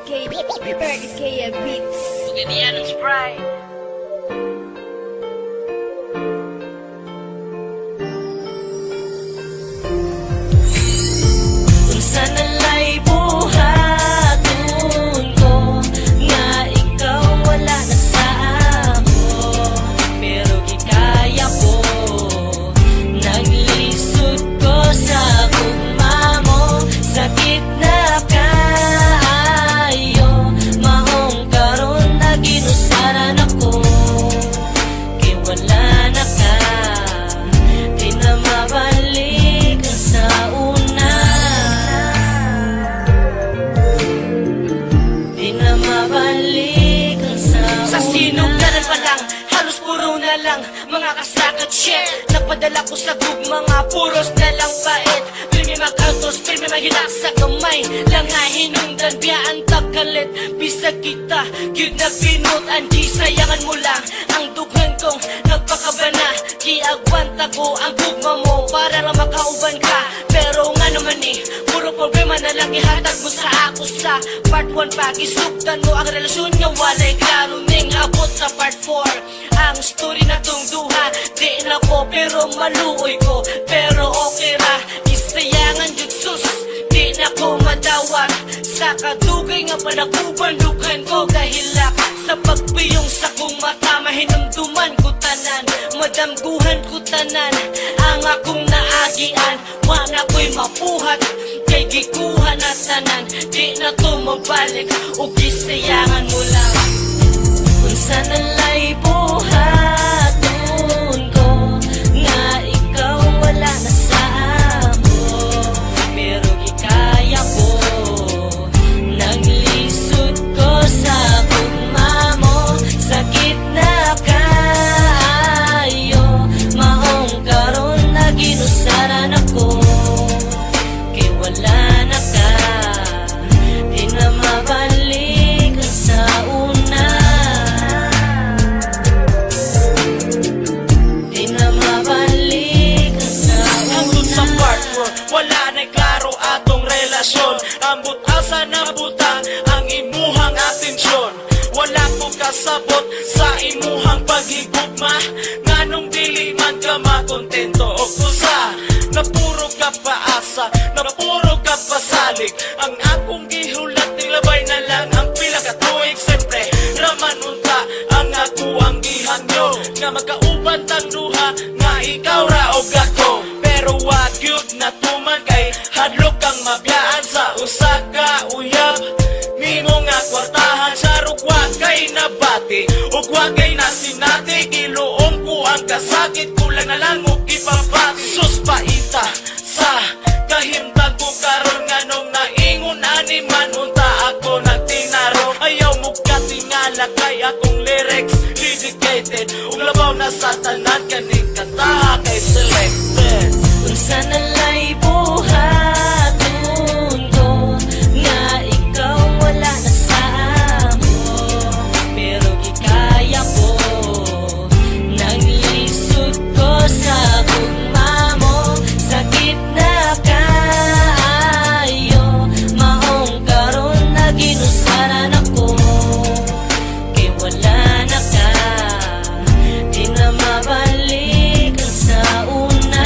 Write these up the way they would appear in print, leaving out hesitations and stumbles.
30K beats. Ganyan ang Sprite. Kung saan nala'y buhaton ko, nga ikaw wala na sa ako. Pero gikaya ko, naglisod ko sa gugma mo. Sakit na kayo, mahong karon na ginusaran ako. Kay wala na ka, di na mabalik ang sa una. Di na mabalik ang sa una. Sa sinugdanan pa lang, halos puro na lang mga kasakat shit. Napadala ko sa group, mga puros na lang bait. Pirmi mag-autos, pirmi maghinak sa kamay. Langay hinungdan, biyaan tagkalit. Bisag kita, yun na pinutan. Di sayangan mo lang ang dughan kong nagpakabana. Giagwanta ko ang gugma mo para na makauban ka. Pero nga naman puro problema na lang ihatag mo sa ako sa part 1 pa. Gisugdan mo ang relasyon nga walay klaro ning abot sa part 4. Ang story na tong duha, di na ko pero maluoy ko. Pero okay ra, isayangan jud sus, di na ko madawat. Sa kadugay nga panaguban, lukhan ko kahilak. Sa pagpiyong sa kong mata, mahinumduman ko tanan. Madamguhan ko tanan, ang akong naagian. Wala ko'y mapuhat, kay gikuha na tanan. Di na to mabalik, o gisayangan mo lang. Kung saan nala'y buhaton ko, nga ikaw wala na sa ako. Pero gikaya ko, naglisod ko sa gugma mo. Sakit na kayo, mahong karon na ginusaran ako. Kay wala na ka, di na mabalik ang sa una. Di na mabalik ang sa una. Hangtod sa part 4, wala na'y klaro atong relasyon. Ambot asa na butang ang imuhang atensyon. Wala ko kasabot sa imuhang paghigugma. Nganong dili man ka makontento o kusa. Napuro ka paasa, napuro ka pasalig. Ang akong gihulat nilabay na lang ang pila ka tuig. Siyempre, raman unta ang ako ang gihangyo. Nga magkauban tang duha, nga ikaw ra o ako. Pero wag yun na tuman kay hadlok kang mabiyaan sa usa ka uyab. Nimo nga kwartahan sa rugwa kay nabati. Ug wag kay nasinati, giluong ko ang kasakit. Kulang na lang mo ipabati. Sus paita sa kahimtang ko karon nga nung naingon animan unta ako nagtinaro. Ayaw mo katingala kay akong lyrics dedicated. Ug labaw na sa tanan kaning kanta kay selected. Kung saan nala'y buhaton ko, nga ikaw wala na sa ako. Pero gikaya ko, naglisod ko sa gugma mo. Sakit na kayo, mahong karon na ginusaran ako. Kay wala na ka, di na mabalik ang sa una.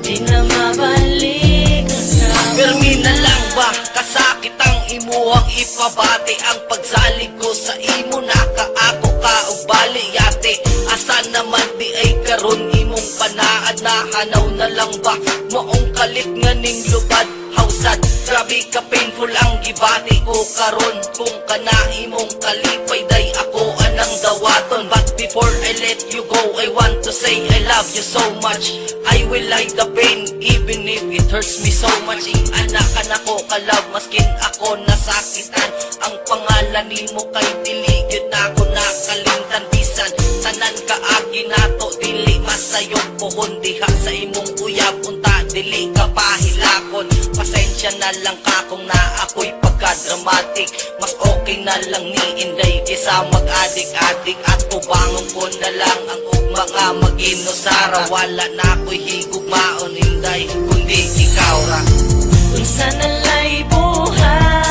Di na mabalik ang sa una. Permi na lang ba kasakit ang imuhang ipabati. Ang pagsalig ko sa imo nakaako ka og baliyate. Asa naman di ay karon imong panaad na hanaw na lang ba moong kalit nga ning lubad hausad. Grabe ka painful ang gibati ko karon. Kung kana imong kalipay day ako anang dawaton. But before I let you go, I want to say I love you so much. I will hide the pain even if it hurts me so much. Anak ka na ko kalab maskin ako nasakitan. Ang pangalan nimo kay dili gyud na ako nakalimtan. Bisan tanan kaagi nato dili masayong pohon diha sa imong uyab unta dili ka pahilakon. Pasensya na lang ka kung na ako'y pagka-dramatic. Mas okay na lang ni Inday kaysa mag-adik-adik. At kubangon ko na lang ang mga mag-inosara. Wala na ako'y higugmaon Inday kundi ikaw ra. Unsa nalay buhay